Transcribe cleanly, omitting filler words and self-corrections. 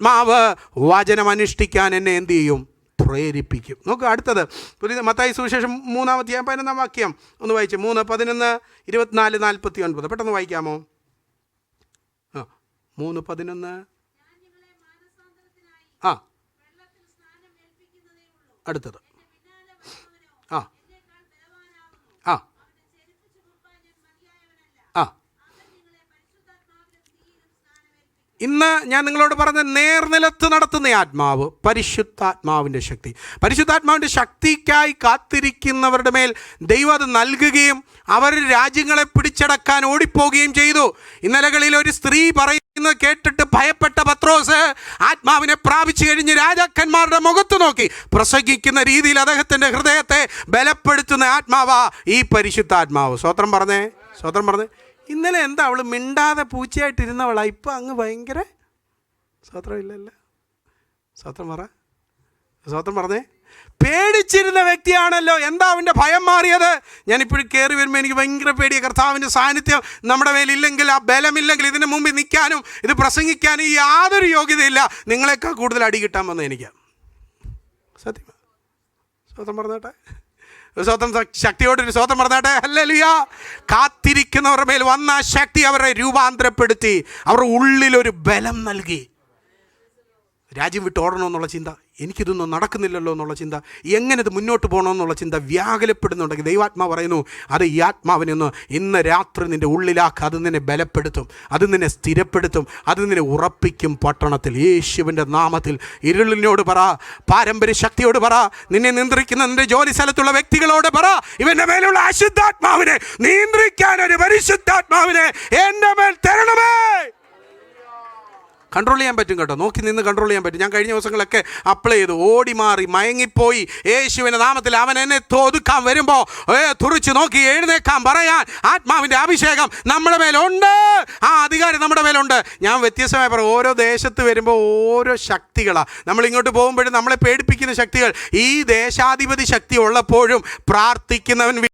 ആത്മാവ് വചനം അനുഷ്ഠിക്കാൻ എന്നെ എന്ത് ചെയ്യും? പ്രേരിപ്പിക്കും. നോക്കുക അടുത്തത് മത്തായി സുവിശേഷം 3-ാം വാക്യം ഒന്ന് വായിച്ചു. 3:11, 24, 49 പെട്ടെന്ന് വായിക്കാമോ? 3:11. അടുത്തത് ഇന്ന് ഞാൻ നിങ്ങളോട് പറഞ്ഞ നേർനിലത്ത് നടത്തുന്ന ആത്മാവ് പരിശുദ്ധാത്മാവിൻ്റെ ശക്തി. പരിശുദ്ധാത്മാവിൻ്റെ ശക്തിക്കായി കാത്തിരിക്കുന്നവരുടെ മേൽ ദൈവം അത് നൽകുകയും അവർ രാജ്യങ്ങളെ പിടിച്ചടക്കാൻ ഓടിപ്പോവുകയും ചെയ്തു. ഇന്നലകളിൽ ഒരു സ്ത്രീ പറയുന്നത് കേട്ടിട്ട് ഭയപ്പെട്ട പത്രോസ് ആത്മാവിനെ പ്രാപിച്ചു കഴിഞ്ഞ് രാജാക്കന്മാരുടെ മുഖത്ത് നോക്കി പ്രസംഗിക്കുന്ന രീതിയിൽ അദ്ദേഹത്തിൻ്റെ ഹൃദയത്തെ ബലപ്പെടുത്തുന്ന ആത്മാവാ ഈ പരിശുദ്ധാത്മാവ്. സ്വത്രം പറഞ്ഞേ, സ്വത്രം പറഞ്ഞേ. ഇന്നലെ എന്താ അവൾ മിണ്ടാതെ പൂച്ചയായിട്ടിരുന്നവളാ, ഇപ്പം അങ്ങ് ഭയങ്കര സ്വത്രമില്ലല്ലോ. സ്വത്രം പറ, സ്വത്രം പറഞ്ഞേ. പേടിച്ചിരുന്ന വ്യക്തിയാണല്ലോ, എന്താ അവൻ്റെ ഭയം മാറിയത്? ഞാനിപ്പോഴും കയറി വരുമ്പോൾ എനിക്ക് ഭയങ്കര പേടിയാണ്. കർത്താവിൻ്റെ സാന്നിധ്യം നമ്മുടെ മേലില്ലെങ്കിൽ, ആ ബലമില്ലെങ്കിൽ ഇതിന് മുമ്പിൽ നിൽക്കാനും ഇത് പ്രസംഗിക്കാനും യാതൊരു യോഗ്യതയില്ല. നിങ്ങളെക്കാൾ കൂടുതൽ അടി കിട്ടാൻ വന്നത് എനിക്ക്. സത്യം. സ്വത്രം പറഞ്ഞേട്ടെ, സ്വന്തം ശക്തിയോടൊരു സ്വതം പറഞ്ഞാട്ടെ. ഹല്ലേലൂയ. കാത്തിരിക്കുന്നവരുടെ മേൽ വന്ന ശക്തി അവരെ രൂപാന്തരപ്പെടുത്തി, അവരുടെ ഉള്ളിലൊരു ബലം നൽകി. രാജ്യം വിട്ട് ഓടണമെന്നുള്ള ചിന്ത, എനിക്കിതൊന്നും നടക്കുന്നില്ലല്ലോ എന്നുള്ള ചിന്ത, എങ്ങനെ ഇത് മുന്നോട്ട് പോകണമെന്നുള്ള ചിന്ത വ്യാകുലപ്പെടുന്നുണ്ടെങ്കിൽ ദൈവാത്മാവ് പറയുന്നു, അത് ഈ ആത്മാവിനൊന്ന് ഇന്ന് രാത്രി നിൻ്റെ ഉള്ളിലാക്കുക. അത് നിന്നെ ബലപ്പെടുത്തും, അത് നിന്നെ സ്ഥിരപ്പെടുത്തും, അത് നിന്നെ ഉറപ്പിക്കും പട്ടണത്തിൽ. യേശുവിൻ്റെ നാമത്തിൽ ഇരുളിനോട് പറ, പാരമ്പര്യ ശക്തിയോട് പറ, നിന്നെ നിയന്ത്രിക്കുന്ന നിൻ്റെ ജോലി സ്ഥലത്തുള്ള വ്യക്തികളോട് പറ, ഇവൻ്റെ മേലുള്ള അശുദ്ധാത്മാവിനെ നിയന്ത്രിക്കാൻ ഒരു പരിശുദ്ധാത്മാവിനെ എൻ്റെ മേൽ തരണമേ. കൺട്രോൾ ചെയ്യാൻ പറ്റും കേട്ടോ, നോക്കി നിന്ന് കൺട്രോൾ ചെയ്യാൻ പറ്റും. ഞാൻ കഴിഞ്ഞ ദിവസങ്ങളൊക്കെ അപ്ലൈ ചെയ്തു, ഓടി മാറി മയങ്ങിപ്പോയി. യേശുവിൻ്റെ നാമത്തിൽ അവൻ എന്നെ ഒതുക്കാൻ വരുമ്പോൾ തുറിച്ച് നോക്കി എഴുന്നേക്കാൻ പറയാൻ ആത്മാവിൻ്റെ അഭിഷേകം നമ്മുടെ മേലുണ്ട്, ആ അധികാരം നമ്മുടെ മേലുണ്ട്. ഞാൻ വ്യത്യസ്തമായി പറയും, ഓരോ ദേശത്ത് വരുമ്പോൾ ഓരോ ശക്തികളാണ്. നമ്മളിങ്ങോട്ട് പോകുമ്പോഴും നമ്മളെ പേടിപ്പിക്കുന്ന ശക്തികൾ. ഈ ദേശാധിപതി ശക്തി ഉള്ളപ്പോഴും പ്രാർത്ഥിക്കുന്നവൻ